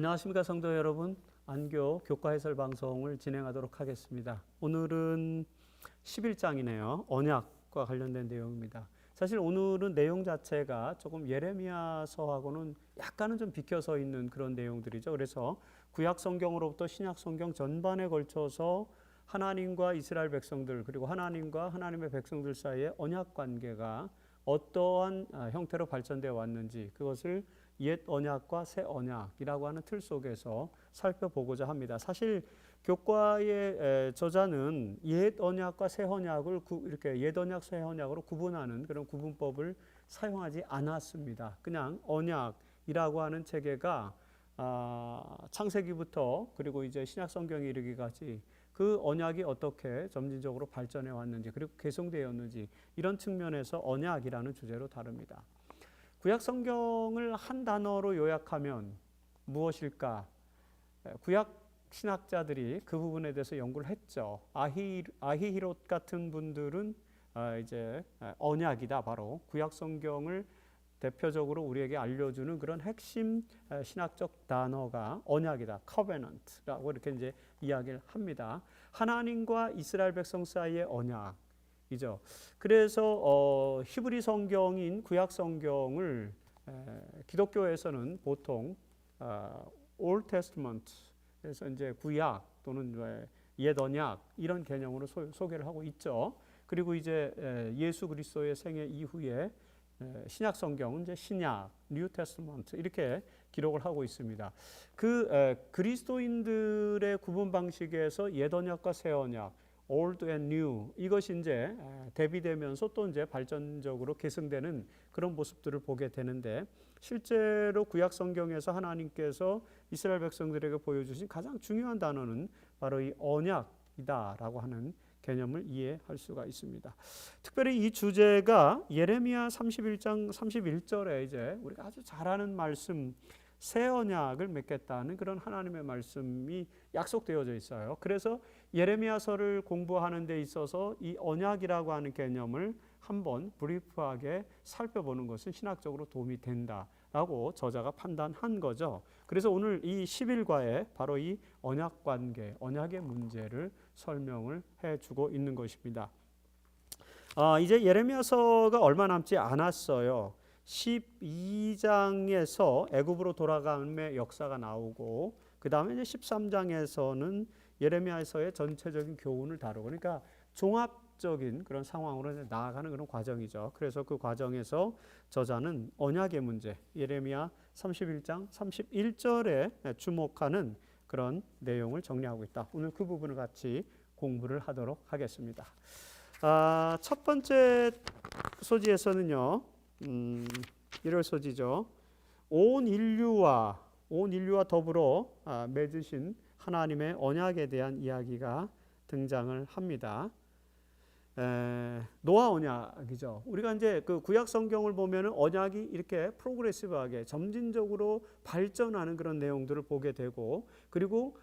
안녕하십니까 성도 여러분. 안교 교과 해설 방송을 진행하도록 하겠습니다. 오늘은 11장이네요. 언약과 관련된 내용입니다. 사실 오늘은 내용 자체가 조금 예레미야서하고는 약간은 좀 비켜서 있는 그런 내용들이죠. 그래서 구약 성경으로부터 신약 성경 전반에 걸쳐서 하나님과 이스라엘 백성들 그리고 하나님과 하나님의 백성들 사이의 언약 관계가 어떠한 형태로 발전되어 왔는지 그것을 옛 언약과 새 언약이라고 하는 틀 속에서 살펴보고자 합니다. 사실 교과의 저자는 옛 언약과 새 언약을 이렇게 옛 언약, 새 언약으로 구분하는 그런 구분법을 사용하지 않았습니다. 그냥 언약이라고 하는 체계가 창세기부터 그리고 이제 신약 성경에 이르기까지 그 언약이 어떻게 점진적으로 발전해 왔는지 그리고 개성되었는지 이런 측면에서 언약이라는 주제로 다룹니다. 구약 성경을 한 단어로 요약하면 무엇일까? 구약 신학자들이 그 부분에 대해서 연구를 했죠. 아히히롯 같은 분들은 이제 언약이다, 바로 구약 성경을 대표적으로 우리에게 알려주는 그런 핵심 신학적 단어가 언약이다, covenant라고 이렇게 이제 이야기를 합니다. 하나님과 이스라엘 백성 사이의 언약이죠. 그래서 히브리 성경인 구약 성경을 기독교에서는 보통 Old Testament, 그래서 이제 구약 또는 옛 언약 이런 개념으로 소개를 하고 있죠. 그리고 이제 예수 그리스도의 생애 이후에 신약 성경은 이제 신약, New Testament 이렇게 기록을 하고 있습니다. 그 그리스도인들의 구분 방식에서 옛 언약과 새 언약, Old and New 이것이 이제 대비되면서 또 이제 발전적으로 계승되는 그런 모습들을 보게 되는데, 실제로 구약 성경에서 하나님께서 이스라엘 백성들에게 보여주신 가장 중요한 단어는 바로 이 언약이다라고 하는 개념을 이해할 수가 있습니다. 특별히 이 주제가 예레미야 31장 31절에 이제 우리가 아주 잘 아는 말씀, 새 언약을 맺겠다는 그런 하나님의 말씀이 약속되어져 있어요. 그래서 예레미야서를 공부하는 데 있어서 이 언약이라고 하는 개념을 한번 브리프하게 살펴보는 것은 신학적으로 도움이 된다라고 저자가 판단한 거죠. 그래서 오늘 이 11과에 바로 이 언약 관계, 언약의 문제를 설명을 해주고 있는 것입니다. 이제 예레미야서가 얼마 남지 않았어요. 12장에서 애굽으로 돌아감의 역사가 나오고, 그 다음에 이제 13장에서는 예레미야서의 전체적인 교훈을 다루고, 그러니까 종합적인 그런 상황으로 나아가는 그런 과정이죠. 그래서 그 과정에서 저자는 언약의 문제, 예레미야 31장 31절에 주목하는 그런 내용을 정리하고 있다. 오늘 그 부분을 같이 공부를 하도록 하겠습니다. 첫 번째 소지에서는요, 1월 소지죠. 온 인류와 더불어 맺으신 하나님의 언약에 대한 이야기가 등장을 합니다. 노아 언약이죠. 우리가 이제 그 구약 성경을 보면은 언약이 이렇게 프로그레시브하게 점진적으로 발전하는 그런 내용들을 보게 되고, 그리고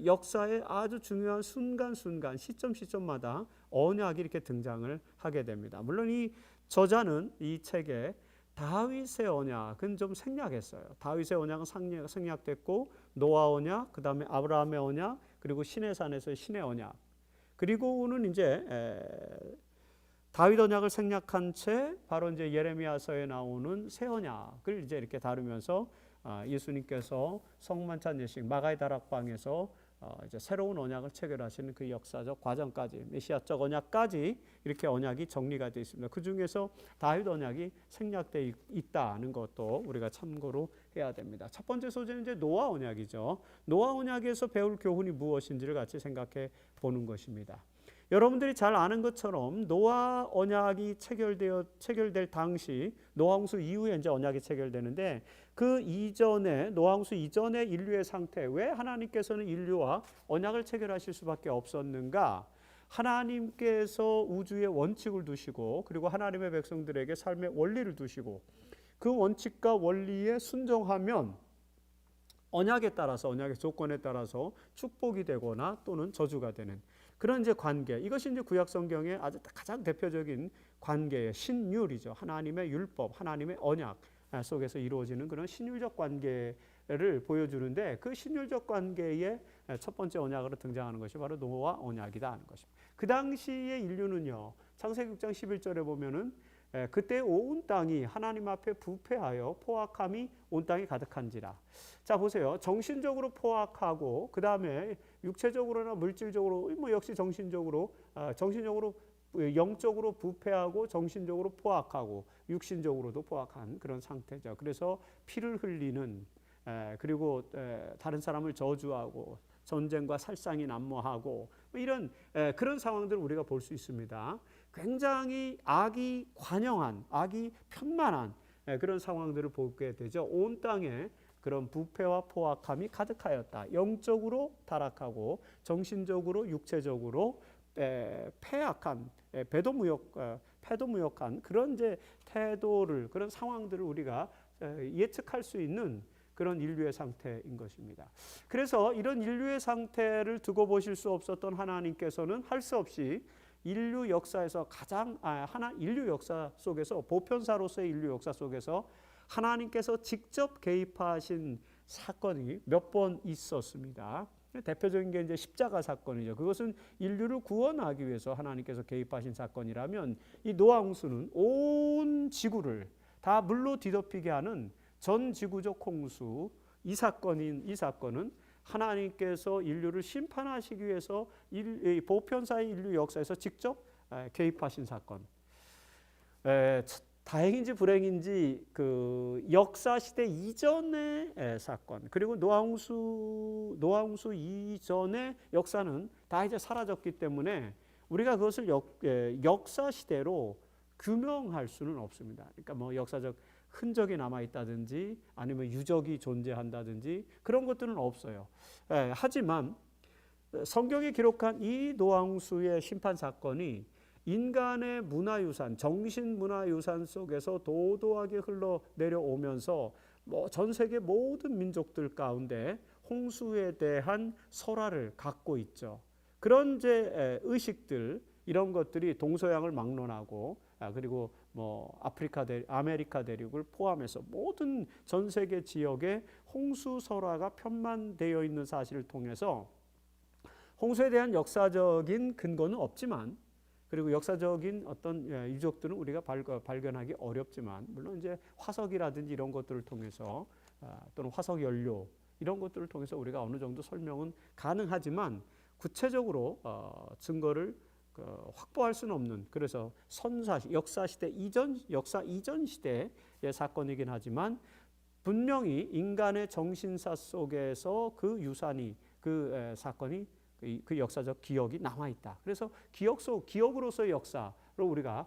역사의 아주 중요한 순간순간 시점마다 언약이 이렇게 등장을 하게 됩니다. 물론 이 저자는 이 책에 다윗의 언약은 좀 생략했어요. 다윗의 언약은 생략됐고, 노아 언약, 그 다음에 아브라함의 언약, 그리고 시내산에서의 신의 언약, 그리고는 이제 다윗 언약을 생략한 채 바로 이제 예레미야서에 나오는 새 언약을 이제 이렇게 다루면서 예수님께서 성만찬 예식 마가의 다락방에서 이제 새로운 언약을 체결하시는 그 역사적 과정까지, 메시아적 언약까지 이렇게 언약이 정리가 되어 있습니다. 그 중에서 다윗 언약이 생략되어 있다는 것도 우리가 참고로 해야 됩니다. 첫 번째 소재는 이제 노아 언약이죠. 노아 언약에서 배울 교훈이 무엇인지를 같이 생각해 보는 것입니다. 여러분들이 잘 아는 것처럼 노아 언약이 체결될 당시, 노아 홍수 이후에 이제 언약이 체결되는데, 그 이전에, 노아 홍수 이전의 인류의 상태, 왜 하나님께서는 인류와 언약을 체결하실 수밖에 없었는가? 하나님께서 우주의 원칙을 두시고, 그리고 하나님의 백성들에게 삶의 원리를 두시고, 그 원칙과 원리에 순종하면 언약에 따라서, 언약의 조건에 따라서 축복이 되거나 또는 저주가 되는 그런 이제 관계, 이것이 이제 구약 성경의 아주 가장 대표적인 관계의 신율이죠. 하나님의 율법, 하나님의 언약 속에서 이루어지는 그런 신율적 관계를 신율을 보여주는데 그 신율적 관계의 첫 번째 언약으로 등장하는 것이 바로 노아 언약이다 하는 것입니다. 그 당시의 인류는요. 창세기 6장 11절에 보면은 그때 온 땅이 하나님 앞에 부패하여 포악함이 온 땅에 가득한지라. 자 보세요. 정신적으로 포악하고 그 다음에 육체적으로나 물질적으로 뭐 역시 정신적으로 영적으로 부패하고 정신적으로 포악하고 육신적으로도 포악한 그런 상태죠. 그래서 피를 흘리는 그리고 다른 사람을 저주하고 전쟁과 살상이 난무하고 이런 그런 상황들을 우리가 볼 수 있습니다. 굉장히 악이 관영한, 악이 편만한 그런 상황들을 보게 되죠. 온 땅에 그런 부패와 포악함이 가득하였다. 영적으로 타락하고 정신적으로 육체적으로 패악한 패도무역한 그런 이제 태도를 그런 상황들을 우리가 예측할 수 있는 그런 인류의 상태인 것입니다. 그래서 이런 인류의 상태를 두고 보실 수 없었던 하나님께서는 할 수 없이 인류 역사에서 인류 역사 속에서 보편사로서의 인류 역사 속에서 하나님께서 직접 개입하신 사건이 몇 번 있었습니다. 대표적인 게 이제 십자가 사건이죠. 그것은 인류를 구원하기 위해서 하나님께서 개입하신 사건이라면 이 노아 홍수는 온 지구를 다 물로 뒤덮이게 하는 전 지구적 홍수 이 사건은 하나님께서 인류를 심판하시기 위해서 보편사의 인류 역사에서 직접 개입하신 사건. 다행인지 불행인지 그 역사 시대 이전의 사건 그리고 노아홍수 이전의 역사는 다 이제 사라졌기 때문에 우리가 그것을 역사 시대로 규명할 수는 없습니다. 그러니까 뭐 역사적 흔적이 남아 있다든지 아니면 유적이 존재한다든지 그런 것들은 없어요. 하지만 성경에 기록한 이 노아홍수의 심판 사건이 인간의 문화유산, 정신문화유산 속에서 도도하게 흘러내려오면서 전 세계 모든 민족들 가운데 홍수에 대한 설화를 갖고 있죠. 그런 이제 의식들 이런 것들이 동서양을 막론하고 그리고 아메리카 대륙을 포함해서 모든 전 세계 지역에 홍수 설화가 편만되어 있는 사실을 통해서 홍수에 대한 역사적인 근거는 없지만 그리고 역사적인 어떤 유적들은 우리가 발견하기 어렵지만 물론 이제 화석이라든지 이런 것들을 통해서 또는 화석 연료 이런 것들을 통해서 우리가 어느 정도 설명은 가능하지만 구체적으로 증거를 확보할 수는 없는 그래서 역사 이전 시대의 사건이긴 하지만 분명히 인간의 정신사 속에서 그 유산이 그 사건이 그 역사적 기억이 남아있다. 그래서 기억으로서의 역사로 우리가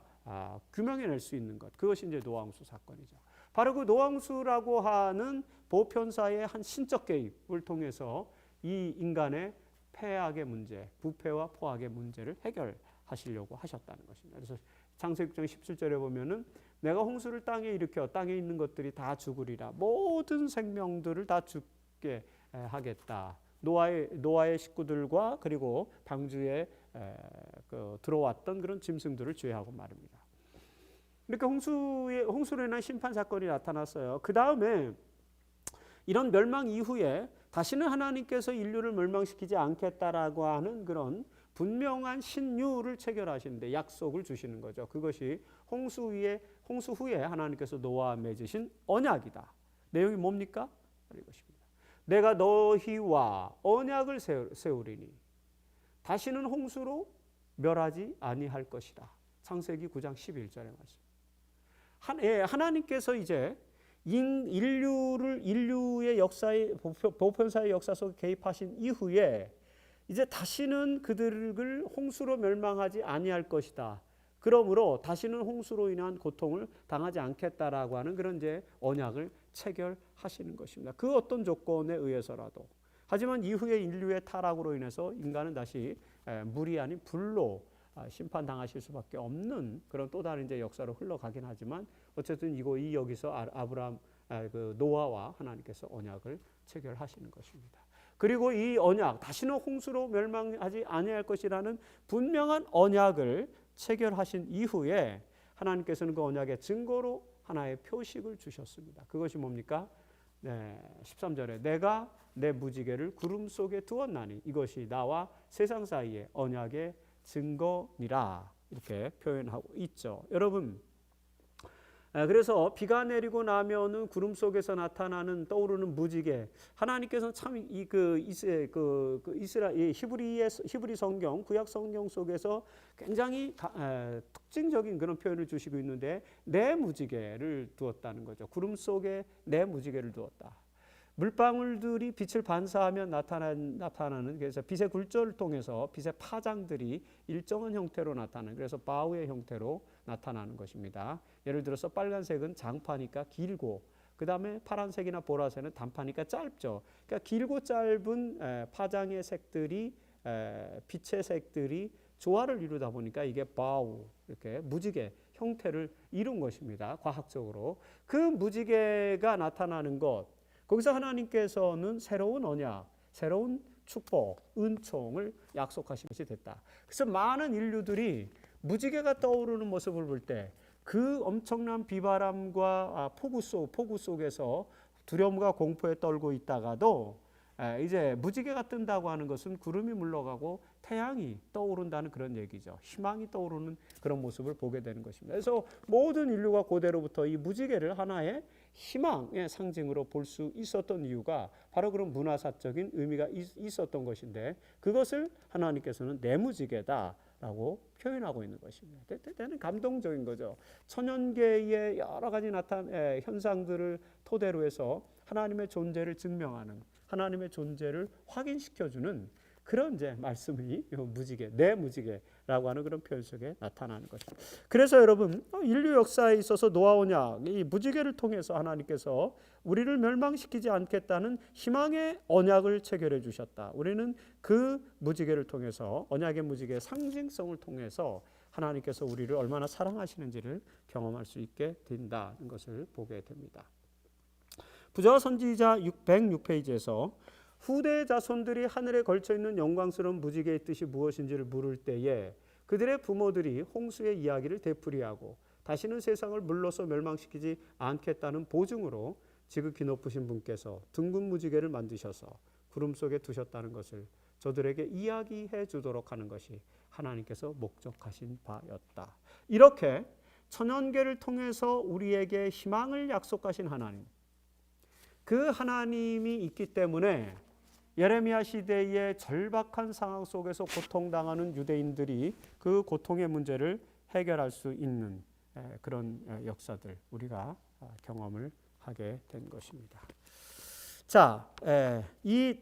규명해낼 수 있는 것. 그것이 이제 노아홍수 사건이죠. 바로 그 노아홍수라고 하는 보편사의 한 신적 개입을 통해서 이 인간의 폐악의 문제, 부패와 포악의 문제를 해결하시려고 하셨다는 것입니다. 그래서 창세기 6장 17절에 보면은 내가 홍수를 땅에 일으켜 땅에 있는 것들이 다 죽으리라. 모든 생명들을 다 죽게 하겠다. 노아의 식구들과 그리고 방주에 들어왔던 그런 짐승들을 제외하고 말입니다. 이렇게 홍수로 인한 심판 사건이 나타났어요. 그 다음에 이런 멸망 이후에 다시는 하나님께서 인류를 멸망시키지 않겠다라고 하는 그런 분명한 신유를 체결하시는데 약속을 주시는 거죠. 그것이 홍수 후에 하나님께서 노아와 맺으신 언약이다. 내용이 뭡니까? 이것입니다. 내가 너희와 언약을 세우리니 다시는 홍수로 멸하지 아니할 것이다. 창세기 9장 11절의 말씀. 하나님께서 이제 인류의 역사의 보편사의 역사 속에 개입하신 이후에 이제 다시는 그들을 홍수로 멸망하지 아니할 것이다. 그러므로 다시는 홍수로 인한 고통을 당하지 않겠다라고 하는 그런 이제 언약을 체결하시는 것입니다. 그 어떤 조건에 의해서라도. 하지만 이후에 인류의 타락으로 인해서 인간은 다시 물이 아닌 불로 심판당하실 수밖에 없는 그런 또 다른 이제 역사로 흘러가긴 하지만 어쨌든 여기서 그 노아와 하나님께서 언약을 체결하시는 것입니다. 그리고 이 언약 다시는 홍수로 멸망하지 아니할 것이라는 분명한 언약을 체결하신 이후에 하나님께서는 그 언약의 증거로 하나의 표식을 주셨습니다. 그것이 뭡니까? 13절에 내가 내 무지개를 구름 속에 두었나니 이것이 나와 세상 사이의 언약의 증거니라 이렇게 표현하고 있죠. 여러분, 그래서 비가 내리고 나면은 구름 속에서 나타나는 떠오르는 무지개, 하나님께서는 참 히브리 성경, 구약 성경 속에서 굉장히 특징적인 그런 표현을 주시고 있는데 내 무지개를 두었다는 거죠. 구름 속에 내 무지개를 두었다. 물방울들이 빛을 반사하면 나타나는 그래서 빛의 굴절을 통해서 빛의 파장들이 일정한 형태로 나타나는 그래서 바우의 형태로 나타나는 것입니다. 예를 들어서 빨간색은 장파니까 길고 그 다음에 파란색이나 보라색은 단파니까 짧죠. 그러니까 길고 짧은 파장의 색들이 빛의 색들이 조화를 이루다 보니까 이게 바우 이렇게 무지개 형태를 이룬 것입니다. 과학적으로 그 무지개가 나타나는 것 거기서 하나님께서는 새로운 언약, 새로운 축복, 은총을 약속하신 것이 됐다. 그래서 많은 인류들이 무지개가 떠오르는 모습을 볼 때 그 엄청난 비바람과 폭우 속에서 두려움과 공포에 떨고 있다가도 이제 무지개가 뜬다고 하는 것은 구름이 물러가고 태양이 떠오른다는 그런 얘기죠. 희망이 떠오르는 그런 모습을 보게 되는 것입니다. 그래서 모든 인류가 고대로부터 이 무지개를 하나의 희망의 상징으로 볼 수 있었던 이유가 바로 그런 문화사적인 의미가 있었던 것인데 그것을 하나님께서는 내 무지개다라고 표현하고 있는 것입니다. 대단히 감동적인 거죠. 천연계의 여러 가지 현상들을 토대로 해서 하나님의 존재를 증명하는 하나님의 존재를 확인시켜주는 그런 이제 말씀이 무지개, 내 무지개라고 하는 그런 표현 속에 나타나는 것입니다. 그래서 여러분 인류 역사에 있어서 노아 언약, 이 무지개를 통해서 하나님께서 우리를 멸망시키지 않겠다는 희망의 언약을 체결해 주셨다. 우리는 그 무지개를 통해서 언약의 무지개의 상징성을 통해서 하나님께서 우리를 얼마나 사랑하시는지를 경험할 수 있게 된다는 것을 보게 됩니다. 부자와 선지자 106페이지에서 후대 자손들이 하늘에 걸쳐있는 영광스러운 무지개의 뜻이 무엇인지를 물을 때에 그들의 부모들이 홍수의 이야기를 되풀이하고 다시는 세상을 물로써 멸망시키지 않겠다는 보증으로 지극히 높으신 분께서 둥근 무지개를 만드셔서 구름 속에 두셨다는 것을 저들에게 이야기해 주도록 하는 것이 하나님께서 목적하신 바였다. 이렇게 천연계를 통해서 우리에게 희망을 약속하신 하나님, 그 하나님이 있기 때문에 예레미야 시대의 절박한 상황 속에서 고통당하는 유대인들이 그 고통의 문제를 해결할 수 있는 그런 역사들 우리가 경험을 하게 된 것입니다. 자, 이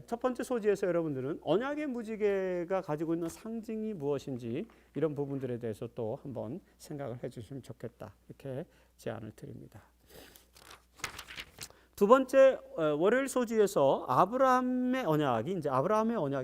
첫 번째 소지에서 여러분들은 언약의 무지개가 가지고 있는 상징이 무엇인지 이런 부분들에 대해서 또 한번 생각을 해주시면 좋겠다 이렇게 제안을 드립니다. 두 번째 월요일 소지에서 아브라함의 언약이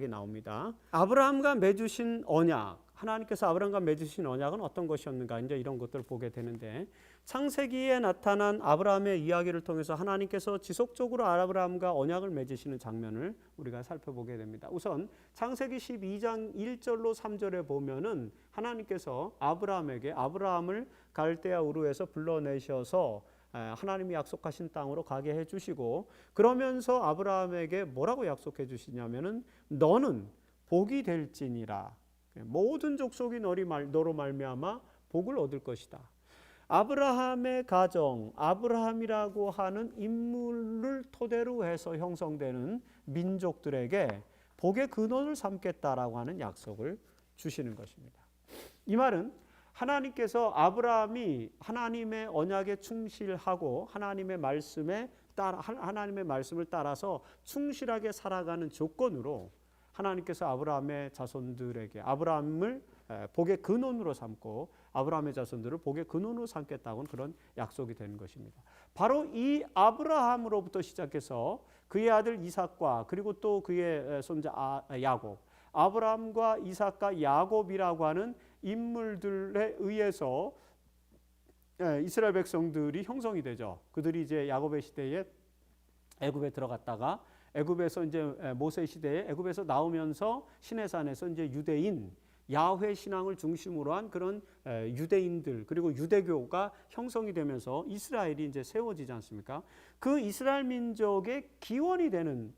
나옵니다. 아브라함과 맺으신 언약, 하나님께서 아브라함과 맺으신 언약은 어떤 것이었는가 이제 이런 것들을 보게 되는데 창세기에 나타난 아브라함의 이야기를 통해서 하나님께서 지속적으로 아브라함과 언약을 맺으시는 장면을 우리가 살펴보게 됩니다. 우선 창세기 12장 1절로 3절에 보면은 하나님께서 아브라함을 갈대아 우르에서 불러내셔서 하나님이 약속하신 땅으로 가게 해주시고 그러면서 아브라함에게 뭐라고 약속해 주시냐면은 너는 복이 될지니라 모든 족속이 너로 말미암아 복을 얻을 것이다. 아브라함의 가정, 아브라함이라고 하는 인물을 토대로 해서 형성되는 민족들에게 복의 근원을 삼겠다라고 하는 약속을 주시는 것입니다. 이 말은 하나님께서 아브라함이 하나님의 언약에 충실하고 하나님의 말씀을 따라서 충실하게 살아가는 조건으로 하나님께서 아브라함의 자손들에게 아브라함을 복의 근원으로 삼고 아브라함의 자손들을 복의 근원으로 삼겠다고는 그런 약속이 되는 것입니다. 바로 이 아브라함으로부터 시작해서 그의 아들 이삭과 그리고 또 그의 손자 야곱, 아브라함과 이삭과 야곱이라고 하는 인물들에 의해서 이스라엘 백성들이 형성이 되죠. 그들이 이제 야곱의 시대에 애굽에 들어갔다가 애굽에서 이제 모세 시대에 애굽에서 나오면서 시내산에서 이제 유대인 야훼 신앙을 중심으로 한 그런 유대인들 그리고 유대교가 형성이 되면서 이스라엘이 이제 세워지지 않습니까? 그 이스라엘 민족의 기원이 되는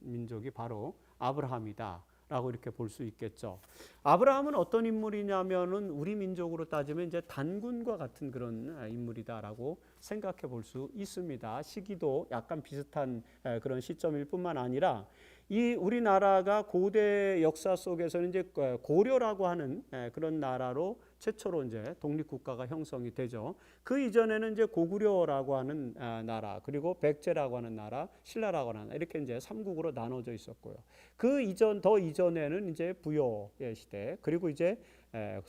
민족이 바로 아브라함이다. 라고 이렇게 볼 수 있겠죠. 아브라함은 어떤 인물이냐면은 우리 민족으로 따지면 이제 단군과 같은 그런 인물이다라고 생각해 볼 수 있습니다. 시기도 약간 비슷한 그런 시점일 뿐만 아니라 이 우리나라가 고대 역사 속에서는 이제 고려라고 하는 그런 나라로 최초로 이제 독립국가가 형성이 되죠. 그 이전에는 이제 고구려라고 하는 나라, 그리고 백제라고 하는 나라, 신라라고 하는 나라 이렇게 이제 삼국으로 나눠져 있었고요. 그 이전 더 이전에는 이제 부여의 시대, 그리고 이제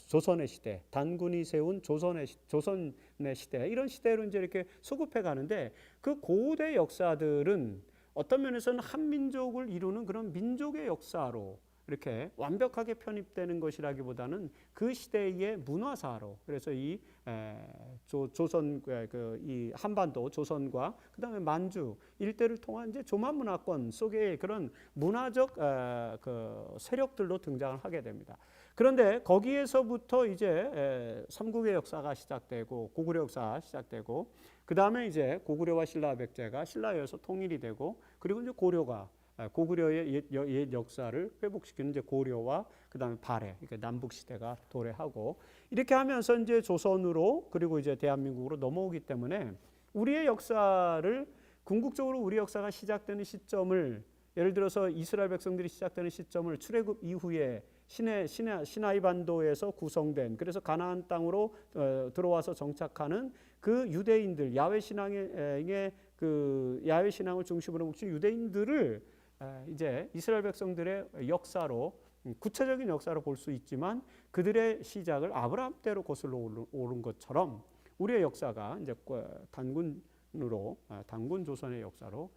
조선의 시대, 단군이 세운 조선의 시대 이런 시대로 이제 이렇게 수급해 가는데 그 고대 역사들은 어떤 면에서는 한 민족을 이루는 그런 민족의 역사로 이렇게 완벽하게 편입되는 것이라기보다는 그 시대의 문화사로 그래서 이 조선 이 한반도 조선과 그다음에 만주 일대를 통한 이제 조만 문화권 속의 그런 문화적 그 세력들로 등장을 하게 됩니다. 그런데 거기에서부터 이제 삼국의 역사가 시작되고 고구려 역사가 시작되고 그 다음에 이제 고구려와 신라 백제가 신라에 의해서 통일이 되고 그리고 이제 고려가 고구려의 옛 역사를 회복시키는 이제 고려와 그 다음에 발해 그러니까 남북 시대가 도래하고 이렇게 하면서 이제 조선으로 그리고 이제 대한민국으로 넘어오기 때문에 우리의 역사를 궁극적으로 우리 역사가 시작되는 시점을 예를 들어서 이스라엘 백성들이 시작되는 시점을 출애굽 이후에 시나이 반도에서 구성된 그래서 가나안 땅으로 들어와서 정착하는 그 유대인들 야훼 신앙의 그 야훼 신앙을 중심으로 묵신 유대인들을 이제 이스라엘 백성들의 역사로 구체적인 역사로 볼 수 있지만 그들의 시작을 아브라함 때로 거슬러 오른 것처럼 우리의 역사가 이제 단군 조선의 역사로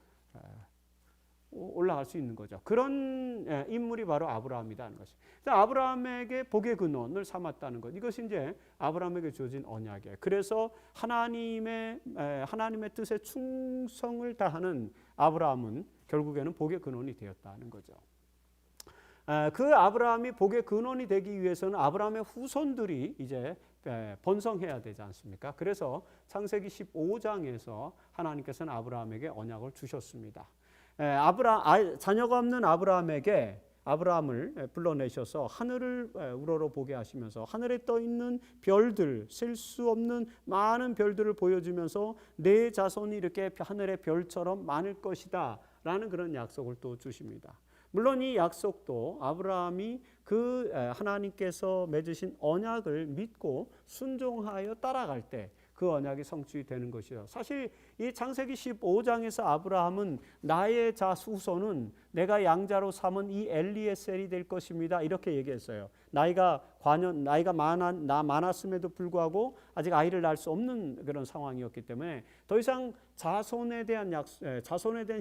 올라갈 수 있는 거죠. 그런 인물이 바로 아브라함이라는 것이. 아브라함에게 복의 근원을 삼았다는 것. 이것이 이제 아브라함에게 주어진 언약이에요. 그래서 하나님의 뜻에 충성을 다하는 아브라함은 결국에는 복의 근원이 되었다는 거죠. 그 아브라함이 복의 근원이 되기 위해서는 아브라함의 후손들이 이제 번성해야 되지 않습니까? 그래서 창세기 15장에서 하나님께서는 아브라함에게 언약을 주셨습니다. 자녀가 없는 아브라함을 불러내셔서 하늘을 우러러 보게 하시면서 하늘에 떠 있는 별들, 셀 수 없는 많은 별들을 보여주면서 내 자손이 이렇게 하늘의 별처럼 많을 것이다 라는 그런 약속을 또 주십니다. 물론 이 약속도 아브라함이 그 하나님께서 맺으신 언약을 믿고 순종하여 따라갈 때 그 언약이 성취되는 것이요. 사실 이 창세기 15장에서 아브라함은 나의 후손은 내가 양자로 삼은 이 엘리에셀이 될 것입니다. 이렇게 얘기했어요. 나이가 많았음에도 불구하고 아직 아이를 낳을 수 없는 그런 상황이었기 때문에 더 이상 자손에 대한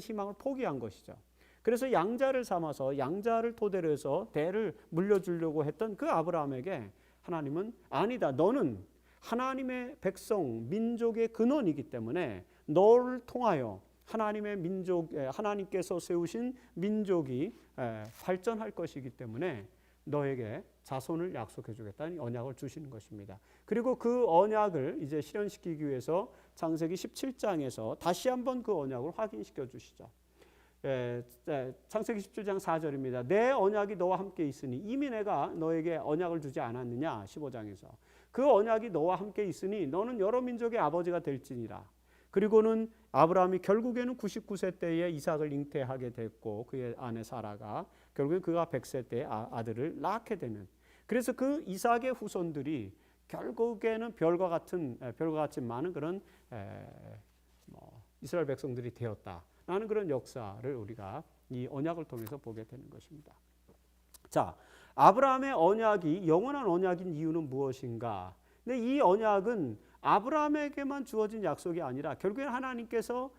희망을 포기한 것이죠. 그래서 양자를 삼아서 양자를 토대로 해서 대를 물려주려고 했던 그 아브라함에게 하나님은 아니다. 너는 하나님의 백성, 민족의 근원이기 때문에 너를 통하여 하나님께서 세우신 민족이 발전할 것이기 때문에 너에게 자손을 약속해 주겠다는 언약을 주시는 것입니다. 그리고 그 언약을 이제 실현시키기 위해서 창세기 17장에서 다시 한번 그 언약을 확인시켜 주시죠. 창세기 17장 4절입니다. 내 언약이 너와 함께 있으니 이미 내가 너에게 언약을 주지 않았느냐 15장에서 그 언약이 너와 함께 있으니 너는 여러 민족의 아버지가 될지니라. 그리고는 아브라함이 결국에는 99세 때에 이삭을 잉태하게 됐고 그의 아내 사라가 결국엔 그가 100세 때 아들을 낳게 되는 그래서 그 이삭의 후손들이 결국에는 별과 같이 많은 그런 이스라엘 백성들이 되었다. 라는 그런 역사를 우리가 이 언약을 통해서 보게 되는 것입니다. 자, 아브라함의 언약이 영원한 언약인 이유는 무엇인가? 근데 이 언약은 아브라함에게만 주어진 약속이 아니라 결국엔 하나님께서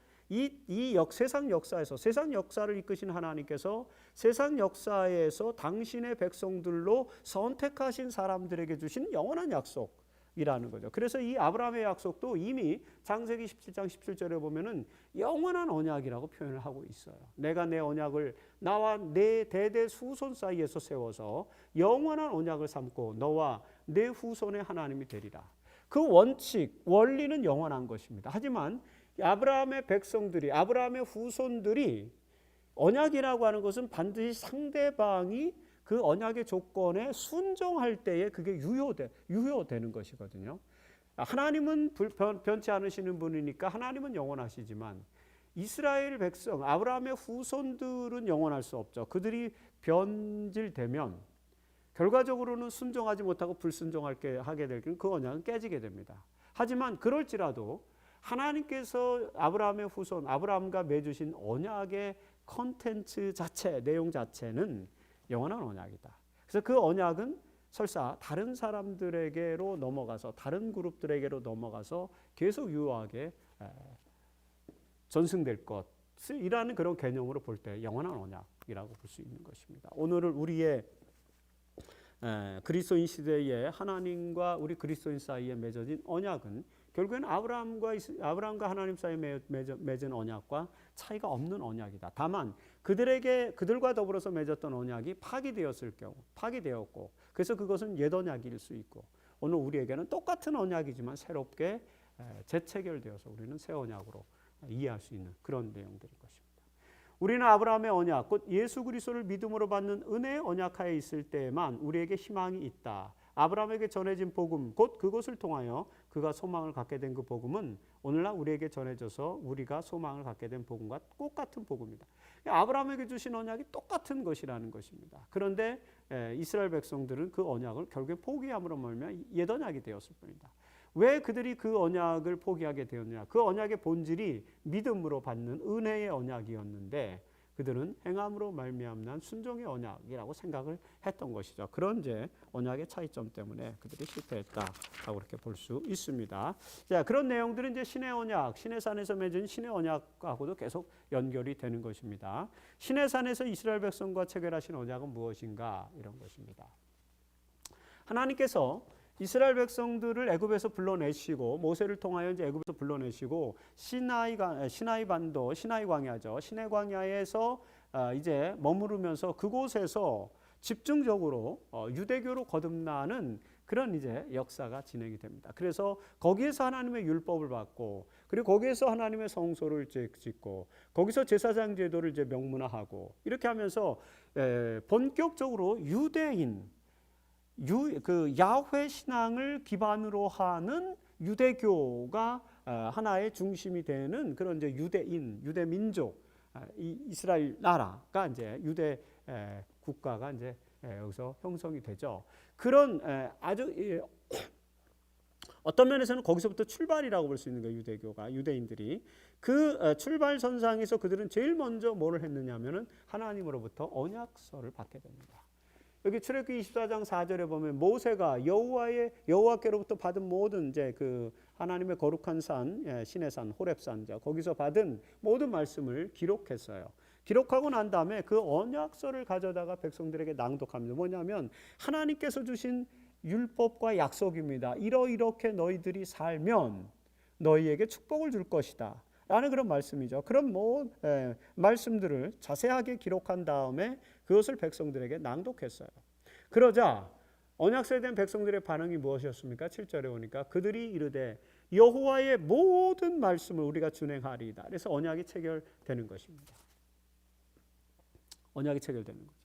세상 역사를 이끄신 하나님께서 세상 역사에서 당신의 백성들로 선택하신 사람들에게 주신 영원한 약속. 이라는 거죠. 그래서 이 아브라함의 약속도 이미 창세기 17장 17절에 보면은 영원한 언약이라고 표현을 하고 있어요. 내가 내 언약을 나와 내 대대 후손 사이에서 세워서 영원한 언약을 삼고 너와 내 후손의 하나님이 되리라. 그 원칙, 원리는 영원한 것입니다. 하지만 아브라함의 백성들이, 아브라함의 후손들이 언약이라고 하는 것은 반드시 상대방이 그 언약의 조건에 순종할 때에 그게 유효되는 것이거든요. 하나님은 변치 않으시는 분이니까 하나님은 영원하시지만 이스라엘 백성, 아브라함의 후손들은 영원할 수 없죠. 그들이 변질되면 결과적으로는 순종하지 못하고 불순종하게 하게 될 경우 그 언약은 깨지게 됩니다. 하지만 그럴지라도 하나님께서 아브라함의 후손, 아브라함과 맺으신 언약의 컨텐츠 자체, 내용 자체는 영원한 언약이다. 그래서 그 언약은 설사 다른 사람들에게로 넘어가서 다른 그룹들에게로 넘어가서 계속 유효하게 전승될 것이라는 그런 개념으로 볼 때 영원한 언약이라고 볼 수 있는 것입니다. 오늘을 우리의 그리스도인 시대에 하나님과 우리 그리스도인 사이에 맺어진 언약은 결국에는 아브라함과 하나님 사이에 맺은 언약과 차이가 없는 언약이다. 다만 그들과 더불어서 맺었던 언약이 파기되었을 경우 파기되었고 그래서 그것은 옛 언약일 수 있고 오늘 우리에게는 똑같은 언약이지만 새롭게 재체결되어서 우리는 새 언약으로 이해할 수 있는 그런 내용들인 것입니다. 우리는 아브라함의 언약, 곧 예수 그리스도를 믿음으로 받는 은혜의 언약하에 있을 때에만 우리에게 희망이 있다. 아브라함에게 전해진 복음, 곧 그것을 통하여 그가 소망을 갖게 된 그 복음은 오늘날 우리에게 전해져서 우리가 소망을 갖게 된 복음과 똑같은 복음이다. 아브라함에게 주신 언약이 똑같은 것이라는 것입니다. 그런데 이스라엘 백성들은 그 언약을 결국에 포기함으로 말미암아 옛 언약이 되었을 뿐이다. 왜 그들이 그 언약을 포기하게 되었느냐? 그 언약의 본질이 믿음으로 받는 은혜의 언약이었는데 그들은 행함으로 말미암는 순종의 언약이라고 생각을 했던 것이죠. 그런 이제 언약의 차이점 때문에 그들이 실패했다라고 그렇게 볼 수 있습니다. 자, 그런 내용들은 이제 신의 언약, 신의 산에서 맺은 신의 언약하고도 계속 연결이 되는 것입니다. 신의 산에서 이스라엘 백성과 체결하신 언약은 무엇인가? 이런 것입니다. 하나님께서 이스라엘 백성들을 애굽에서 불러내시고 모세를 통하여 이제 애굽에서 불러내시고 시나이 반도, 시나이 광야죠. 시내 광야에서 이제 머무르면서 그곳에서 집중적으로 유대교로 거듭나는 그런 이제 역사가 진행이 됩니다. 그래서 거기에서 하나님의 율법을 받고 그리고 거기에서 하나님의 성소를 짓고 거기서 제사장 제도를 이제 명문화하고 이렇게 하면서 본격적으로 유대인 그 야훼 신앙을 기반으로 하는 유대교가 하나의 중심이 되는 그런 이제 유대 민족, 이스라엘 나라가 이제 유대 국가가 이제 여기서 형성이 되죠. 그런 아주 어떤 면에서는 거기서부터 출발이라고 볼 수 있는 거예요. 유대교가 유대인들이 그 출발선상에서 그들은 제일 먼저 뭐를 했느냐면은 하나님으로부터 언약서를 받게 됩니다. 여기 출애굽기 24장 4절에 보면 모세가 여호와께로부터 받은 모든 이제 그 하나님의 거룩한 산, 신의 산, 호렙산죠. 거기서 받은 모든 말씀을 기록했어요. 기록하고 난 다음에 그 언약서를 가져다가 백성들에게 낭독합니다. 뭐냐면 하나님께서 주신 율법과 약속입니다. 이렇게 너희들이 살면 너희에게 축복을 줄 것이다. 라는 그런 말씀이죠. 그런 말씀들을 자세하게 기록한 다음에 그것을 백성들에게 낭독했어요. 그러자 언약서에 대한 백성들의 반응이 무엇이었습니까? 7절에 오니까 그들이 이르되 여호와의 모든 말씀을 우리가 준행하리이다. 그래서 언약이 체결되는 것입니다. 언약이 체결되는 거죠.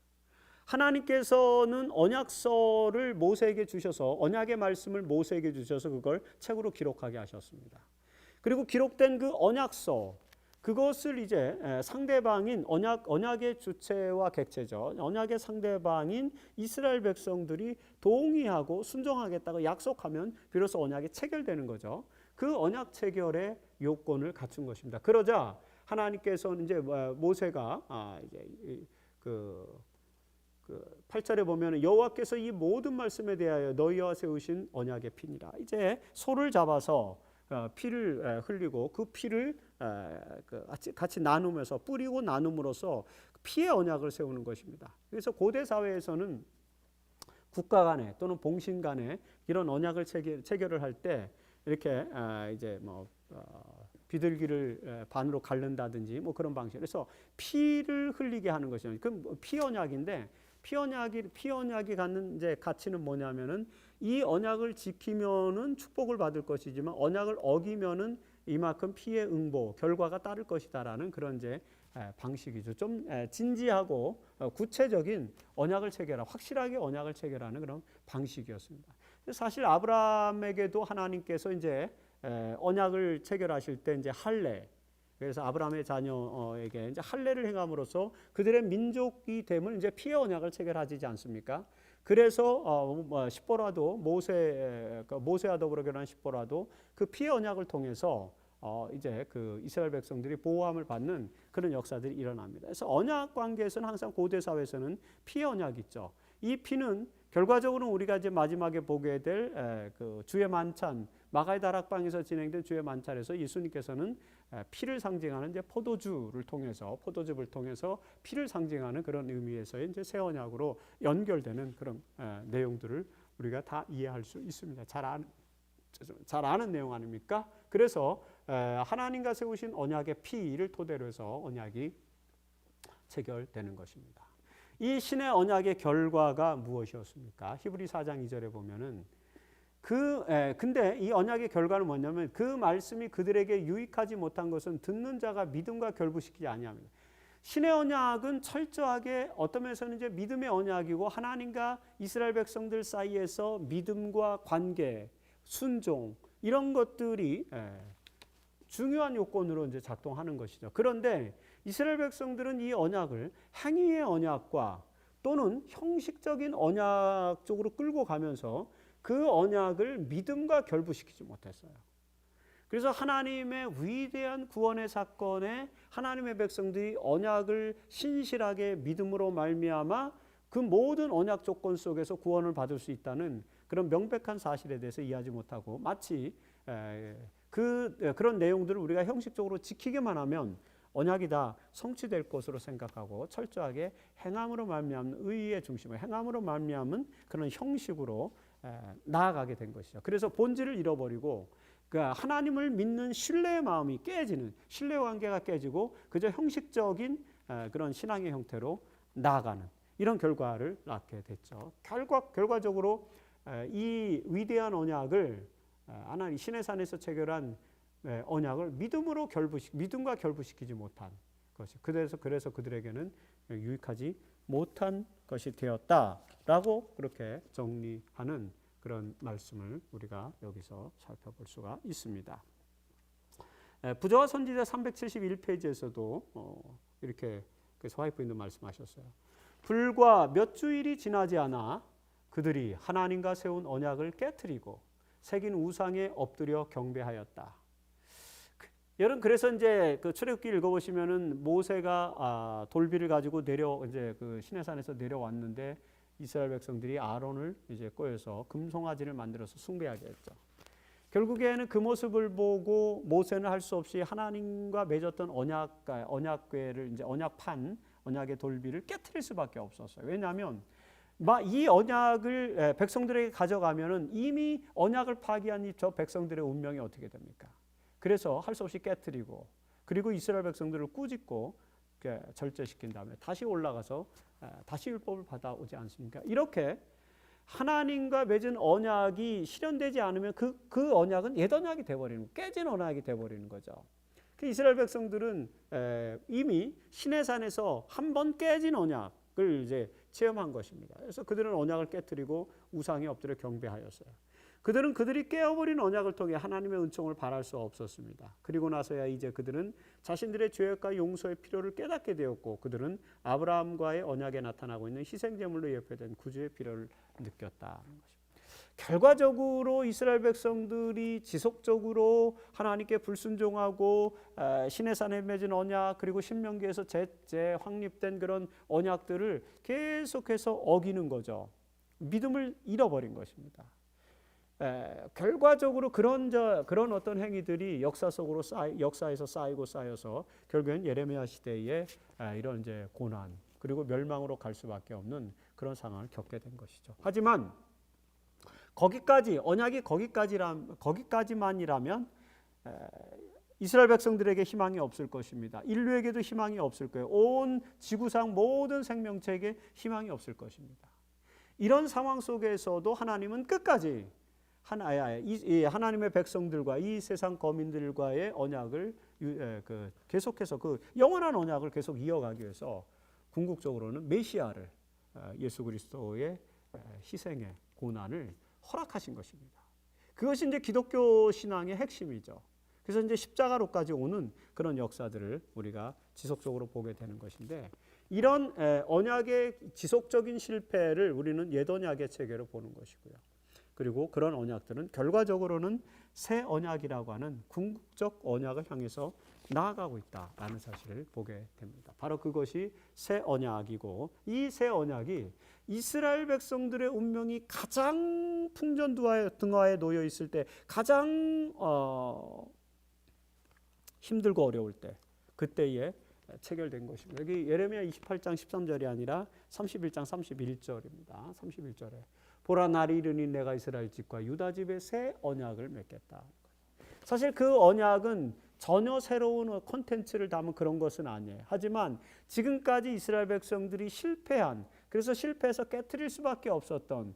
하나님께서는 언약서를 모세에게 주셔서 언약의 말씀을 모세에게 주셔서 그걸 책으로 기록하게 하셨습니다. 그리고 기록된 그 언약서 그것을 이제 상대방인 언약의 주체와 객체죠. 언약의 상대방인 이스라엘 백성들이 동의하고 순종하겠다고 약속하면 비로소 언약이 체결되는 거죠. 그 언약 체결의 요건을 갖춘 것입니다. 그러자 하나님께서는 이제 모세가 이제 그 8절에 보면 여호와께서 이 모든 말씀에 대하여 너희와 세우신 언약의 피니라. 이제 소를 잡아서 피를 흘리고 그 피를 같이 나누면서 뿌리고 나눔으로써 피의 언약을 세우는 것입니다. 그래서 고대 사회에서는 국가 간에 또는 봉신 간에 이런 언약을 체결을 할 때 이렇게 이제 뭐 비둘기를 반으로 갈른다든지 뭐 그런 방식. 그래서 피를 흘리게 하는 것이죠. 그 피언약인데 피언약이 갖는 이제 가치는 뭐냐면은 이 언약을 지키면은 축복을 받을 것이지만 언약을 어기면은 이만큼 피해 응보 결과가 따를 것이다라는 그런 이제 방식이죠. 좀 진지하고 구체적인 언약을 체결하고 확실하게 언약을 체결하는 그런 방식이었습니다. 사실 아브라함에게도 하나님께서 이제 언약을 체결하실 때 이제 할례, 그래서 아브라함의 자녀에게 이제 할례를 행함으로써 그들의 민족이 됨을 이제 피해 언약을 체결하지 않습니까? 그래서 십보라도 모세와 더불어 결혼한 십보라도 그 피해 언약을 통해서 이제 그 이스라엘 백성들이 보호함을 받는 그런 역사들이 일어납니다. 그래서 언약 관계에서는 항상 고대 사회에서는 피해 언약이 있죠. 이 피는 결과적으로 우리가 이제 마지막에 보게 될 그 주의 만찬 마가의 다락방에서 진행된 주의 만찬에서 예수님께서는 피를 상징하는 이제 포도즙을 통해서 피를 상징하는 그런 의미에서의 이제 새 언약으로 연결되는 그런 내용들을 우리가 다 이해할 수 있습니다. 잘 아는 내용 아닙니까? 그래서 하나님과 세우신 언약의 피를 토대로 해서 언약이 체결되는 것입니다. 이 신의 언약의 결과가 무엇이었습니까? 히브리 4장 2절에 보면은 근데 이 언약의 결과는 뭐냐면 그 말씀이 그들에게 유익하지 못한 것은 듣는 자가 믿음과 결부시키지 아니합니다. 신의 언약은 철저하게 어떤 면에서는 이제 믿음의 언약이고 하나님과 이스라엘 백성들 사이에서 믿음과 관계, 순종 이런 것들이 중요한 요건으로 이제 작동하는 것이죠. 그런데 이스라엘 백성들은 이 언약을 행위의 언약과 또는 형식적인 언약 쪽으로 끌고 가면서 그 언약을 믿음과 결부시키지 못했어요. 그래서 하나님의 위대한 구원의 사건에 하나님의 백성들이 언약을 신실하게 믿음으로 말미암아 그 모든 언약 조건 속에서 구원을 받을 수 있다는 그런 명백한 사실에 대해서 이해하지 못하고 마치 그런 내용들을 우리가 형식적으로 지키기만 하면 언약이 다 성취될 것으로 생각하고 철저하게 행함으로 말미암는 의의 중심을 행함으로 말미암은 그런 형식으로 나아가게 된 것이죠. 그래서 본질을 잃어버리고 하나님을 믿는 신뢰의 마음이 깨지는 신뢰 관계가 깨지고 그저 형식적인 그런 신앙의 형태로 나아가는 이런 결과를 낳게 됐죠. 결과적으로 이 위대한 언약을 하나님 신의 산에서 체결한 언약을 믿음과 결부시키지 못한 것이 그래서 그들에게는 유익하지 못한 것이 되었다라고 그렇게 정리하는 그런 말씀을 우리가 여기서 살펴볼 수가 있습니다. 부조와 선지자 371페이지에서도 이렇게 화이트보이도 말씀하셨어요. 불과 몇 주일이 지나지 않아 그들이 하나님과 세운 언약을 깨트리고 새긴 우상에 엎드려 경배하였다. 여러분 그래서 이제 그 출애굽기 읽어보시면은 모세가 돌비를 가지고 이제 그 시내산에서 내려왔는데 이스라엘 백성들이 아론을 이제 꼬여서 금송아지를 만들어서 숭배하게 했죠. 결국에는 그 모습을 보고 모세는 할 수 없이 하나님과 맺었던 언약궤를 이제 언약의 돌비를 깨트릴 수밖에 없었어요. 왜냐하면 이 언약을 백성들에게 가져가면은 이미 언약을 파기한 저 백성들의 운명이 어떻게 됩니까? 그래서 할 수 없이 깨트리고 그리고 이스라엘 백성들을 꾸짖고 절제시킨 다음에 다시 올라가서 다시 율법을 받아오지 않습니까? 이렇게 하나님과 맺은 언약이 실현되지 않으면 그 언약은 옛 언약이 돼버리는 깨진 언약이 돼버리는 거죠. 그 이스라엘 백성들은 이미 시내산에서 한 번 깨진 언약을 이제 체험한 것입니다. 그래서 그들은 언약을 깨트리고 우상에 엎드려 경배하였어요. 그들은 그들이 깨어버린 언약을 통해 하나님의 은총을 바랄 수 없었습니다. 그리고 나서야 이제 그들은 자신들의 죄악과 용서의 필요를 깨닫게 되었고 그들은 아브라함과의 언약에 나타나고 있는 희생제물로 예표된 구주의 필요를 느꼈다는 것입니다. 결과적으로 이스라엘 백성들이 지속적으로 하나님께 불순종하고 시내산에 맺은 언약 그리고 신명기에서 재확립된 그런 언약들을 계속해서 어기는 거죠. 믿음을 잃어버린 것입니다. 결과적으로 그런 어떤 행위들이 역사에서 쌓이고 쌓여서 결국엔 예레미야 시대에 이런 이제 고난 그리고 멸망으로 갈 수밖에 없는 그런 상황을 겪게 된 것이죠. 하지만 거기까지 언약이 거기까지만이라면 이스라엘 백성들에게 희망이 없을 것입니다. 인류에게도 희망이 없을 거예요. 온 지구상 모든 생명체에게 희망이 없을 것입니다. 이런 상황 속에서도 하나님은 끝까지 하나님의 백성들과 이 세상 거민들과의 언약을 계속해서 그 영원한 언약을 계속 이어가기 위해서 궁극적으로는 메시아를 예수 그리스도의 희생의 고난을 허락하신 것입니다. 그것이 이제 기독교 신앙의 핵심이죠. 그래서 이제 십자가로까지 오는 그런 역사들을 우리가 지속적으로 보게 되는 것인데, 이런 언약의 지속적인 실패를 우리는 옛 언약의 체계로 보는 것이고요. 그리고 그런 언약들은 결과적으로는 새 언약이라고 하는 궁극적 언약을 향해서 나아가고 있다라는 사실을 보게 됩니다. 바로 그것이 새 언약이고, 이 새 언약이 이스라엘 백성들의 운명이 가장 풍전등화에 놓여 있을 때, 가장 힘들고 어려울 때, 그때에 체결된 것입니다. 여기 예레미야 28장 13절이 아니라 31장 31절입니다. 31절에 보라, 날이 이르니 내가 이스라엘 집과 유다 집에 새 언약을 맺겠다. 사실 그 언약은 전혀 새로운 콘텐츠를 담은 그런 것은 아니에요. 하지만 지금까지 이스라엘 백성들이 그래서 실패해서 깨질 수밖에 없었던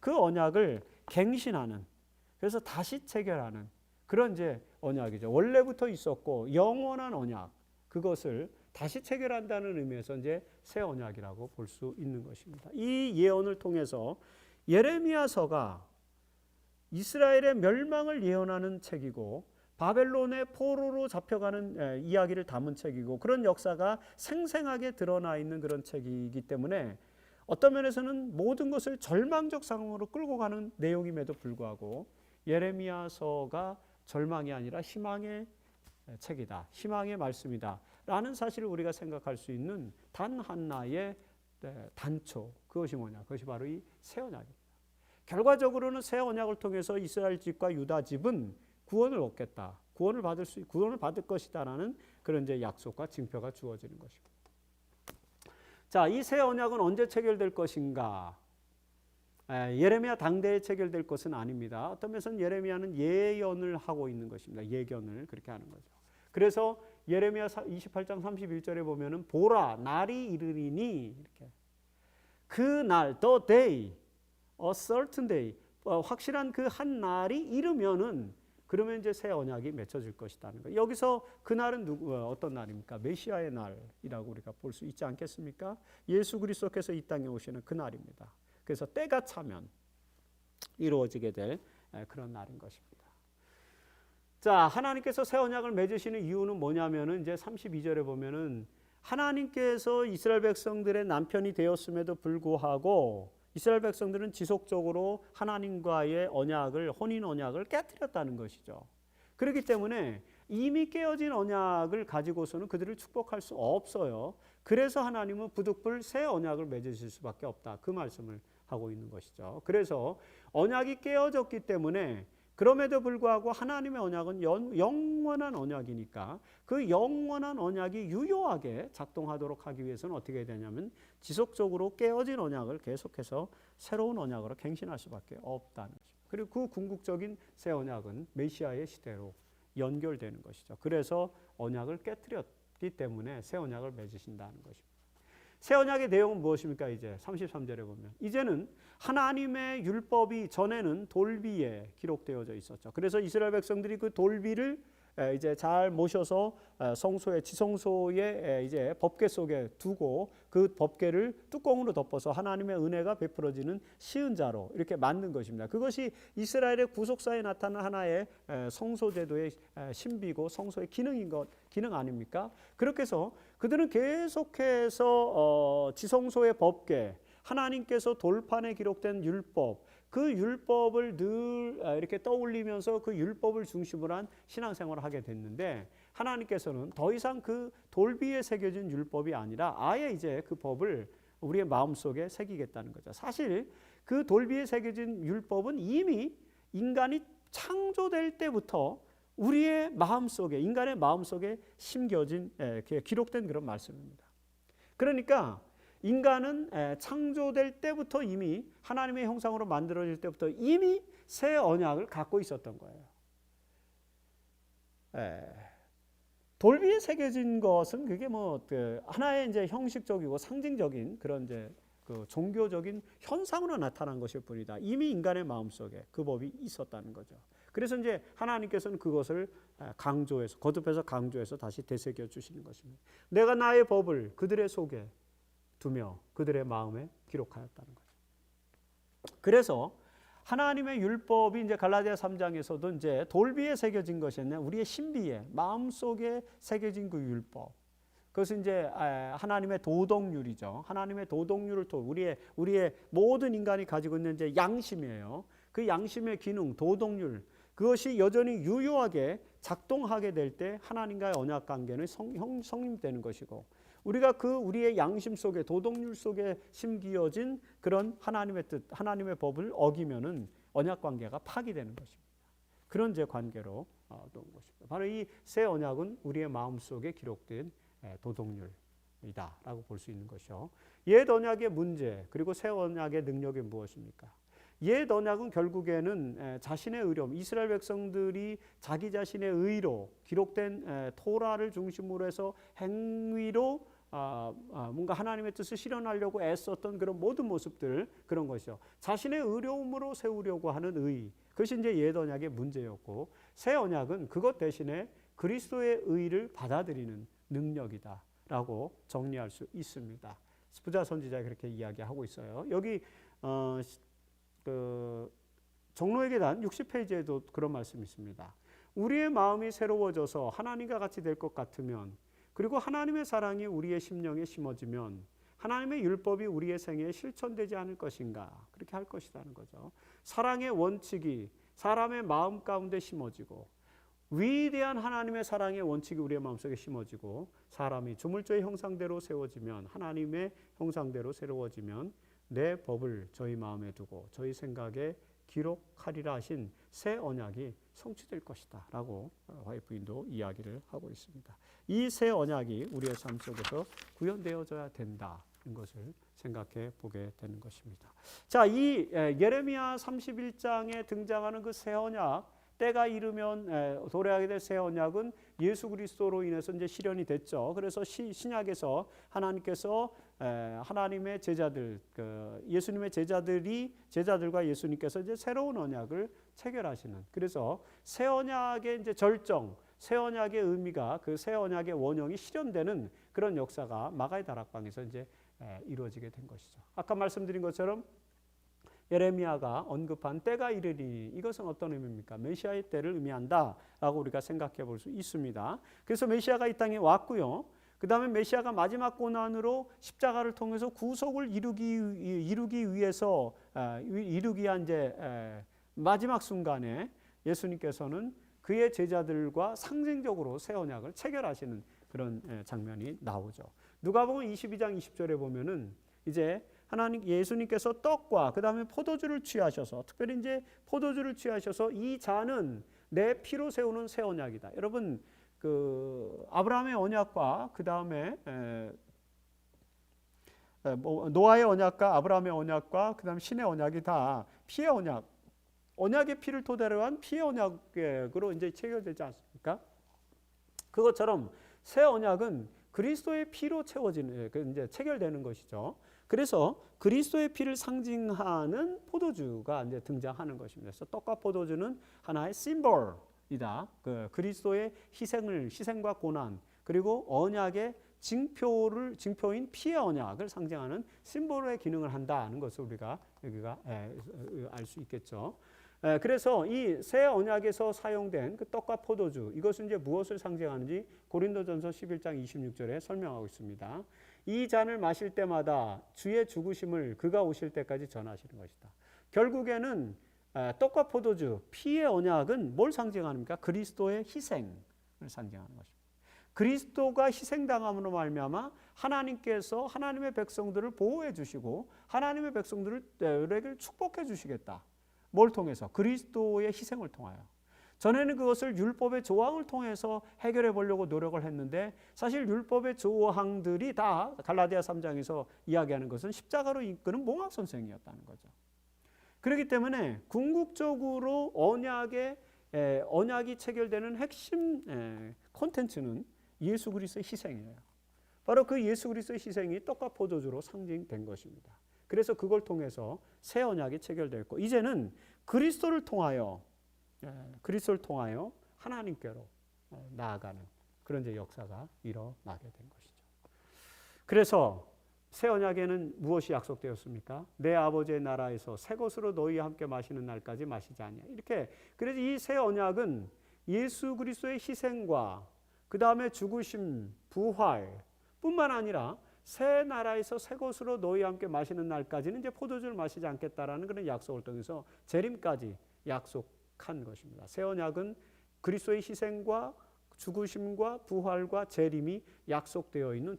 그 언약을 갱신하는, 그래서 다시 체결하는 그런 이제 언약이죠. 원래부터 있었고 영원한 언약, 그것을 다시 체결한다는 의미에서 이제 새 언약이라고 볼 수 있는 것입니다. 이 예언을 통해서 예레미야서가 이스라엘의 멸망을 예언하는 책이고, 바벨론의 포로로 잡혀가는 이야기를 담은 책이고, 그런 역사가 생생하게 드러나 있는 그런 책이기 때문에 어떤 면에서는 모든 것을 절망적 상황으로 끌고 가는 내용임에도 불구하고 예레미야서가 절망이 아니라 희망의 책이다, 희망의 말씀이다 라는 사실을 우리가 생각할 수 있는 단 하나의 단초, 그것이 뭐냐? 그것이 바로 이 새 언약입니다. 결과적으로는 새 언약을 통해서 이스라엘 집과 유다 집은 구원을 얻겠다, 구원을 받을 것이다라는 그런 이제 약속과 징표가 주어지는 것입니다. 자, 이 새 언약은 언제 체결될 것인가? 예레미야 당대에 체결될 것은 아닙니다. 어떤 면에서는 예레미야는 예언을 하고 있는 것입니다. 예견을 그렇게 하는 거죠. 그래서 예레미야 28장 31절에 보면은 보라, 날이 이르리니, 이렇게 그 날, the day, a certain day, 확실한 그 한 날이 이르면은, 그러면 이제 새 언약이 맺혀질 것이라는 거예요. 여기서 그 날은 어떤 날입니까? 메시아의 날이라고 우리가 볼 수 있지 않겠습니까? 예수 그리스도께서 이 땅에 오시는 그 날입니다. 그래서 때가 차면 이루어지게 될 그런 날인 것입니다. 자, 하나님께서 새 언약을 맺으시는 이유는 뭐냐면은 이제 32절에 보면은 하나님께서 이스라엘 백성들의 남편이 되었음에도 불구하고 이스라엘 백성들은 지속적으로 하나님과의 언약을, 혼인 언약을 깨뜨렸다는 것이죠. 그렇기 때문에 이미 깨어진 언약을 가지고서는 그들을 축복할 수 없어요. 그래서 하나님은 부득불 새 언약을 맺으실 수밖에 없다, 그 말씀을 하고 있는 것이죠. 그래서 언약이 깨어졌기 때문에, 그럼에도 불구하고 하나님의 언약은 영원한 언약이니까 그 영원한 언약이 유효하게 작동하도록 하기 위해서는 어떻게 해야 되냐면 지속적으로 깨어진 언약을 계속해서 새로운 언약으로 갱신할 수밖에 없다는 것입니다. 그리고 그 궁극적인 새 언약은 메시아의 시대로 연결되는 것이죠. 그래서 언약을 깨뜨렸기 때문에 새 언약을 맺으신다는 것입니다. 새 언약의 내용은 무엇입니까? 이제 33절에 보면 이제는 하나님의 율법이 전에는 돌비에 기록되어져 있었죠. 그래서 이스라엘 백성들이 그 돌비를 이제 잘 모셔서 지성소의 이제 법궤 속에 두고 그 법궤를 뚜껑으로 덮어서 하나님의 은혜가 베풀어지는 시은자로 이렇게 만든 것입니다. 그것이 이스라엘의 구속사에 나타난 하나의 성소제도의 신비고 성소의 기능 아닙니까? 그렇게 해서 그들은 계속해서 지성소의 법궤, 하나님께서 돌판에 기록된 율법, 그 율법을 늘 이렇게 떠올리면서 그 율법을 중심으로 한 신앙생활을 하게 됐는데, 하나님께서는 더 이상 그 돌비에 새겨진 율법이 아니라 아예 이제 그 법을 우리의 마음속에 새기겠다는 거죠. 사실 그 돌비에 새겨진 율법은 이미 인간이 창조될 때부터 우리의 마음속에, 인간의 마음속에 심겨진, 기록된 그런 말씀입니다. 그러니까 인간은 창조될 때부터 이미 하나님의 형상으로 만들어질 때부터 이미 새 언약을 갖고 있었던 거예요. 돌비에 새겨진 것은 그게 뭐 하나의 이제 형식적이고 상징적인 그런 이제 그 종교적인 현상으로 나타난 것일 뿐이다. 이미 인간의 마음속에 그 법이 있었다는 거죠. 그래서 이제 하나님께서는 그것을 강조해서 거듭해서 강조해서 다시 되새겨 주시는 것입니다. 내가 나의 법을 그들의 속에 두며 그들의 마음에 기록하였다는 거죠. 그래서 하나님의 율법이 이제 갈라디아 3장에서도 이제 돌비에 새겨진 것이 아니라 우리의 신비에 마음속에 새겨진 그 율법. 그것은 이제 하나님의 도덕률이죠. 하나님의 도덕률을 통해 우리의 모든 인간이 가지고 있는 이제 양심이에요. 그 양심의 기능, 도덕률, 그것이 여전히 유효하게 작동하게 될 때 하나님과의 언약 관계는 성립되는 것이고, 우리가 우리의 양심 속에 도덕률 속에 심기어진 그런 하나님의 뜻, 하나님의 법을 어기면은 언약 관계가 파기되는 것입니다. 그런 이제 관계로 놓은 것입니다. 바로 이 새 언약은 우리의 마음 속에 기록된 도덕률이다라고 볼 수 있는 것이요. 옛 언약의 문제 그리고 새 언약의 능력이 무엇입니까? 옛 언약은 결국에는 자신의 의로, 이스라엘 백성들이 자기 자신의 의로 기록된 토라를 중심으로 해서 행위로 뭔가 하나님의 뜻을 실현하려고 애썼던 그런 모든 모습들, 그런 것이죠. 자신의 의로움으로 세우려고 하는 의, 그것이 이제 옛 언약의 문제였고, 새 언약은 그것 대신에 그리스도의 의를 받아들이는 능력이다라고 정리할 수 있습니다. 스푸자 선지자가 그렇게 이야기하고 있어요. 여기 종로의 계단 60페이지에도 그런 말씀이 있습니다. 우리의 마음이 새로워져서 하나님과 같이 될 것 같으면, 그리고 하나님의 사랑이 우리의 심령에 심어지면 하나님의 율법이 우리의 생애에 실천되지 않을 것인가? 그렇게 할 것이라는 거죠. 사랑의 원칙이 사람의 마음 가운데 심어지고, 위대한 하나님의 사랑의 원칙이 우리의 마음속에 심어지고, 사람이 조물주의 형상대로 세워지면, 하나님의 형상대로 새로워지면 내 법을 저희 마음에 두고 저희 생각에 기록하리라 하신 새 언약이 성취될 것이다 라고 화이트 부인도 이야기를 하고 있습니다. 이 새 언약이 우리의 삶 속에서 구현되어져야 된다는 것을 생각해 보게 되는 것입니다. 자, 이 예레미야 31장에 등장하는 그 새 언약, 때가 이르면 도래하게 될 새 언약은 예수 그리스도로 인해서 이제 실현이 됐죠. 그래서 신약에서 하나님께서 하나님의 제자들, 예수님의 제자들과 예수님께서 이제 새로운 언약을 체결하시는, 그래서 새 언약의 이제 절정, 새 언약의 의미가, 그 새 언약의 원형이 실현되는 그런 역사가 마가의 다락방에서 이제 이루어지게 된 것이죠. 아까 말씀드린 것처럼 예레미야가 언급한 때가 이르리니, 이것은 어떤 의미입니까? 메시아의 때를 의미한다라고 우리가 생각해 볼 수 있습니다. 그래서 메시아가 이 땅에 왔고요. 그 다음에 메시아가 마지막 고난으로 십자가를 통해서 구속을 이루기 위해서 이루기 위한 이제 마지막 순간에 예수님께서는 그의 제자들과 상징적으로 새 언약을 체결하시는 그런 장면이 나오죠. 누가복음 22장 20절에 보면은 이제 예수님께서 떡과 그 다음에 포도주를 취하셔서, 특별히 이제 포도주를 취하셔서 이 잔은 내 피로 세우는 새 언약이다. 여러분, 그 아브라함의 언약과 그 다음에 노아의 언약과 아브라함의 언약과 그 다음 신의 언약이 다 피의 언약의 피를 토대로 한 피의 언약으로 이제 체결되지 않습니까? 그것처럼 새 언약은 그리스도의 피로 채워지는, 이제 체결되는 것이죠. 그래서 그리스도의 피를 상징하는 포도주가 이제 등장하는 것입니다. 그래서 떡과 포도주는 하나의 심볼이다. 그리스도의 희생과 고난, 그리고 언약의 징표인 피의 언약을 상징하는 심볼의 기능을 한다는 것을 우리가 여기가 알 수 있겠죠. 그래서 이 새 언약에서 사용된 그 떡과 포도주, 이것은 이제 무엇을 상징하는지 고린도전서 11장 26절에 설명하고 있습니다. 이 잔을 마실 때마다 주의 죽으심을 그가 오실 때까지 전하시는 것이다. 결국에는 떡과 포도주, 피의 언약은 뭘 상징합니까? 그리스도의 희생을 상징하는 것입니다. 그리스도가 희생당함으로 말미암아 하나님께서 하나님의 백성들을 보호해 주시고 하나님의 백성들에게 축복해 주시겠다. 뭘 통해서? 그리스도의 희생을 통하여. 전에는 그것을 율법의 조항을 통해서 해결해 보려고 노력을 했는데 사실 율법의 조항들이 다 갈라디아 3장에서 이야기하는 것은 십자가로 이끄는 몽학선생이었다는 거죠. 그렇기 때문에 궁극적으로 언약이 체결되는 핵심 콘텐츠는 예수 그리스도의 희생이에요. 바로 그 예수 그리스도의 희생이 떡과 포도주로 상징된 것입니다. 그래서 그걸 통해서 새 언약이 체결되었고 이제는 그리스도를 통하여 하나님께로 나아가는 그런 이제 역사가 일어나게 된 것이죠. 그래서 새 언약에는 무엇이 약속되었습니까? 내 아버지의 나라에서 새 것으로 너희와 함께 마시는 날까지 마시지 아니하. 이렇게 그래서 이 새 언약은 예수 그리스도의 희생과 그 다음에 죽으심, 부활뿐만 아니라 새 나라에서 새 것으로 너희와 함께 마시는 날까지는 이제 포도주를 마시지 않겠다라는 그런 약속을 통해서 재림까지 약속한 것입니다. 새 언약은 그리스도의 희생과 죽으심과 부활과 재림이 약속되어 있는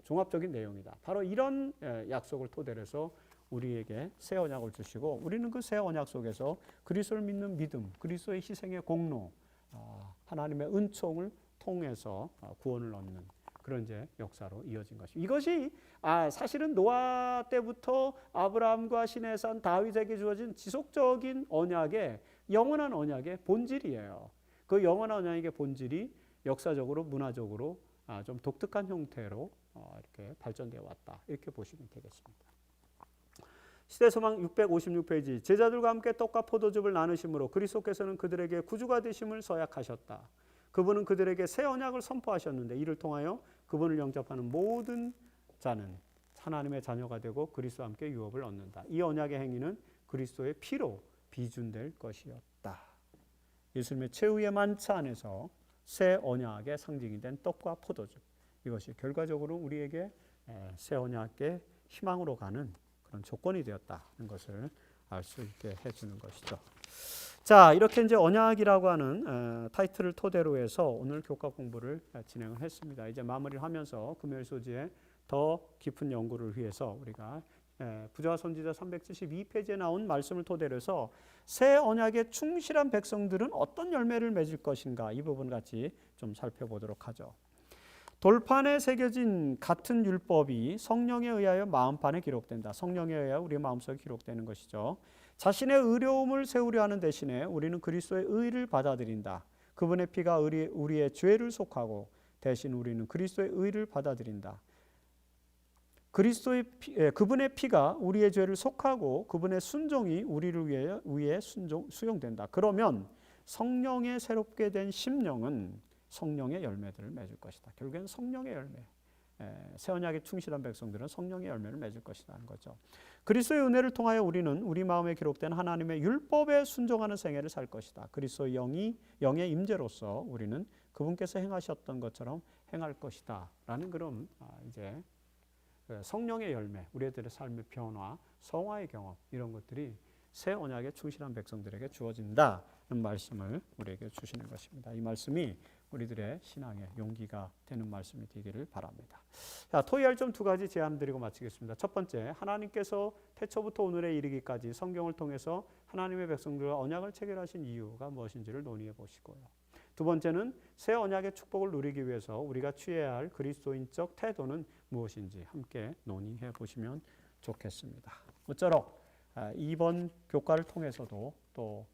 종합적인 내용이다. 바로 이런 약속을 토대로 해서 우리에게 새 언약을 주시고 우리는 그 새 언약 속에서 그리스도를 믿는 믿음, 그리스도의 희생의 공로, 하나님의 은총을 통해서 구원을 얻는 그런 이제 역사로 이어진 것입니다. 이것이 사실은 노아 때부터 아브라함과 신의 산 다윗에게 주어진 지속적인 언약의 영원한 언약의 본질이에요. 그 영원한 언약의 본질이 역사적으로 문화적으로 좀 독특한 형태로 이렇게 발전되어 왔다. 이렇게 보시면 되겠습니다. 시대소망 656페이지 제자들과 함께 떡과 포도즙을 나누심으로 그리스도께서는 그들에게 구주가 되심을 서약하셨다. 그분은 그들에게 새 언약을 선포하셨는데 이를 통하여 그분을 영접하는 모든 자는 하나님의 자녀가 되고 그리스도와 함께 유업을 얻는다. 이 언약의 행위는 그리스도의 피로 비준될 것이었다. 예수님의 최후의 만차 안에서 새 언약의 상징이 된 떡과 포도즙, 이것이 결과적으로 우리에게 새 언약의 희망으로 가는 그런 조건이 되었다는 것을 알 수 있게 해주는 것이죠. 자, 이렇게 이제 언약이라고 하는 타이틀을 토대로 해서 오늘 교과 공부를 진행을 했습니다. 이제 마무리를 하면서 금요일 소지에 더 깊은 연구를 위해서 우리가 부자와 선지자 372페이지에 나온 말씀을 토대로 해서 새 언약에 충실한 백성들은 어떤 열매를 맺을 것인가, 이 부분 같이 좀 살펴보도록 하죠. 돌판에 새겨진 같은 율법이 성령에 의하여 마음판에 기록된다. 성령에 의하여 우리의 마음속에 기록되는 것이죠. 자신의 의로움을 세우려 하는 대신에 우리는 그리스도의 의를 받아들인다. 그분의 피가 우리의 죄를 속하고 대신 우리는 그리스도의 의를 받아들인다. 그분의 피가 우리의 죄를 속하고 그분의 순종이 우리를 위해 수용된다. 그러면 성령의 새롭게 된 심령은 성령의 열매들을 맺을 것이다. 결국엔 성령의 열매. 새 언약에 충실한 백성들은 성령의 열매를 맺을 것이라는 거죠. 그리스도의 은혜를 통하여 우리는 우리 마음에 기록된 하나님의 율법에 순종하는 생애를 살 것이다. 그리스도의 영의 임재로서 우리는 그분께서 행하셨던 것처럼 행할 것이다. 라는 그런 이제 성령의 열매, 우리들의 삶의 변화, 성화의 경험, 이런 것들이 새 언약에 충실한 백성들에게 주어진다는 말씀을 우리에게 주시는 것입니다. 이 말씀이 우리들의 신앙의 용기가 되는 말씀이 되기를 바랍니다. 자, 토의할 점 두 가지 제안드리고 마치겠습니다. 첫 번째, 하나님께서 태초부터 오늘에 이르기까지 성경을 통해서 하나님의 백성들과 언약을 체결하신 이유가 무엇인지를 논의해 보시고요. 두 번째는 새 언약의 축복을 누리기 위해서 우리가 취해야 할 그리스도인적 태도는 무엇인지 함께 논의해 보시면 좋겠습니다. 모쪼록 이번 교과를 통해서도 또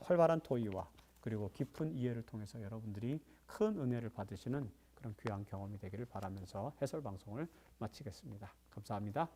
활발한 토의와 그리고 깊은 이해를 통해서 여러분들이 큰 은혜를 받으시는 그런 귀한 경험이 되기를 바라면서 해설 방송을 마치겠습니다. 감사합니다.